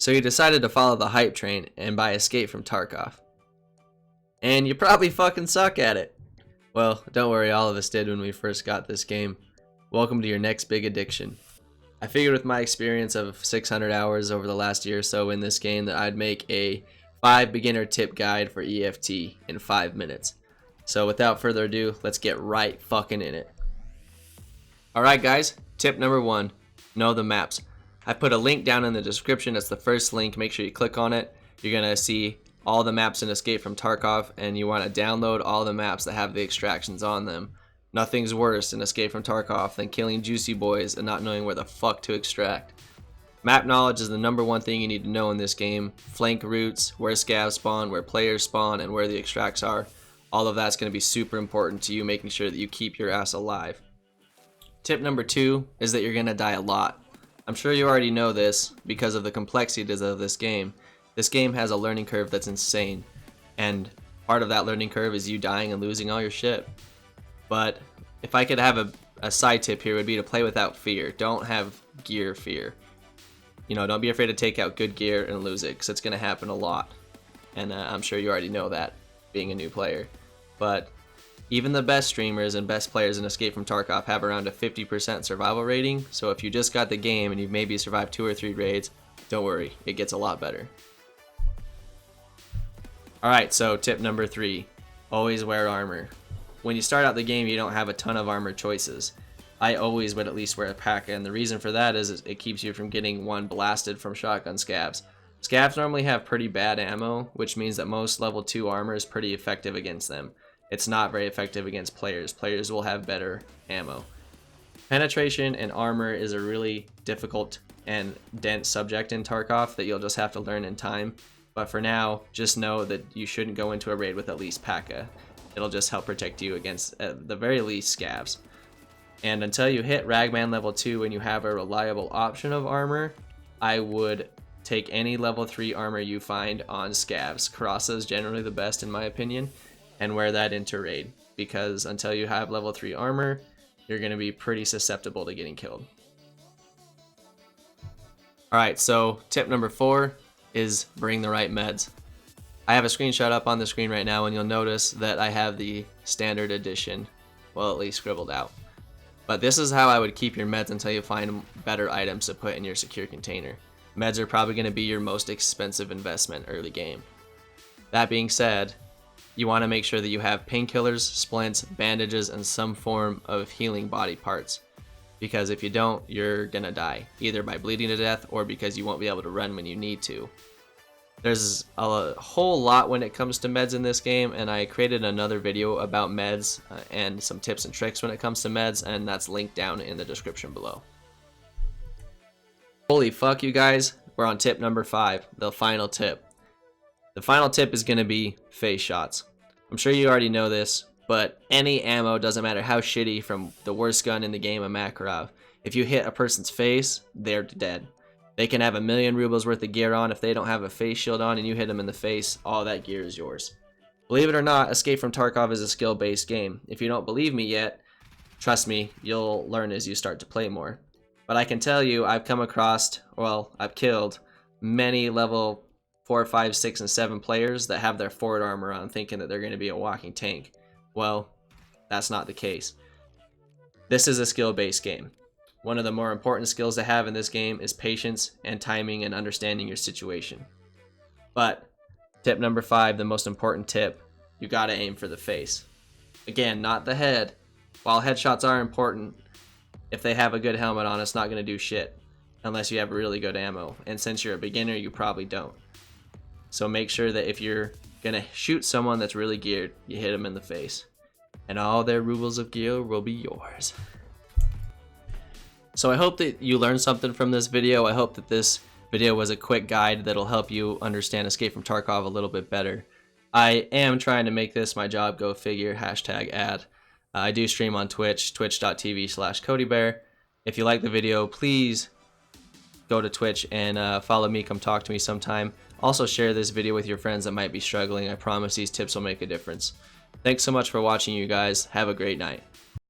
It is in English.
So you decided to follow the hype train and buy Escape from Tarkov. And you probably fucking suck at it. Well, don't worry, all of us did when we first got this game. Welcome to your next big addiction. I figured with my experience of 600 hours over the last year or so in this game that I'd make a 5 beginner tip guide for EFT in 5 minutes. So without further ado, let's get right fucking in it. Alright guys, tip number 1, know the maps. I put a link down in the description. That's the first link. Make sure you click on it. You're going to see all the maps in Escape from Tarkov, and you want to download all the maps that have the extractions on them. Nothing's worse in Escape from Tarkov than killing juicy boys and not knowing where the fuck to extract. Map knowledge is the number one thing you need to know in this game. Flank routes, where scavs spawn, where players spawn, and where the extracts are. All of that's going to be super important to you, making sure that you keep your ass alive. Tip number 2 is that you're going to die a lot. I'm sure you already know this because of the complexities of this game. This game has a learning curve that's insane, and part of that learning curve is you dying and losing all your shit. But if I could have a side tip here, it would be to play without fear. Don't have gear fear. You know, don't be afraid to take out good gear and lose it, because it's going to happen a lot. And I'm sure you already know that, being a new player. But even the best streamers and best players in Escape from Tarkov have around a 50% survival rating, so if you just got the game and you've maybe survived 2 or 3 raids, don't worry, it gets a lot better. Alright, so tip number 3, always wear armor. When you start out the game, you don't have a ton of armor choices. I always would at least wear a pack, and the reason for that is it keeps you from getting one blasted from shotgun scavs. Scavs normally have pretty bad ammo, which means that most level 2 armor is pretty effective against them. It's not very effective against players. Players will have better ammo. Penetration and armor is a really difficult and dense subject in Tarkov that you'll just have to learn in time. But for now, just know that you shouldn't go into a raid with at least P.A.K.A. It'll just help protect you against, at the very least, scavs. And until you hit Ragman level 2 and you have a reliable option of armor, I would take any level 3 armor you find on scavs. Karasa is generally the best in my opinion. And wear that into raid, because until you have level 3 armor, you're going to be pretty susceptible to getting killed. Alright, so tip number 4 is bring the right meds. I have a screenshot up on the screen right now, and you'll notice that I have the standard edition, well, at least scribbled out. But this is how I would keep your meds until you find better items to put in your secure container. Meds are probably going to be your most expensive investment early game. That being said, you want to make sure that you have painkillers, splints, bandages, and some form of healing body parts. Because if you don't, you're gonna die. Either by bleeding to death or because you won't be able to run when you need to. There's a whole lot when it comes to meds in this game, and I created another video about meds and some tips and tricks when it comes to meds, and that's linked down in the description below. Holy fuck, you guys. We're on tip number 5, the final tip. The final tip is going to be face shots. I'm sure you already know this, but any ammo, doesn't matter how shitty, from the worst gun in the game, a Makarov, if you hit a person's face, they're dead. They can have 1,000,000 rubles worth of gear on. If they don't have a face shield on and you hit them in the face, all that gear is yours. Believe it or not, Escape from Tarkov is a skill-based game. If you don't believe me yet, trust me, you'll learn as you start to play more. But I can tell you, I've come across, well, I've killed many level 4, 5, 6, and 7 players that have their forward armor on thinking that they're going to be a walking tank. Well, that's not the case. This is a skill-based game. One of the more important skills to have in this game is patience and timing and understanding your situation. But, tip number 5, the most important tip, you gotta aim for the face. Again, not the head. While headshots are important, if they have a good helmet on, it's not going to do shit. Unless you have really good ammo. And since you're a beginner, you probably don't. So make sure that if you're gonna shoot someone that's really geared, you hit them in the face. And all their rubles of gear will be yours. So I hope that you learned something from this video. I hope that this video was a quick guide that'll help you understand Escape from Tarkov a little bit better. I am trying to make this my job, go figure, #ad. I do stream on Twitch, twitch.tv/Kodiibear. If you like the video, please go to Twitch and follow me, come talk to me sometime. Also share this video with your friends that might be struggling. I promise these tips will make a difference. Thanks so much for watching, you guys. Have a great night.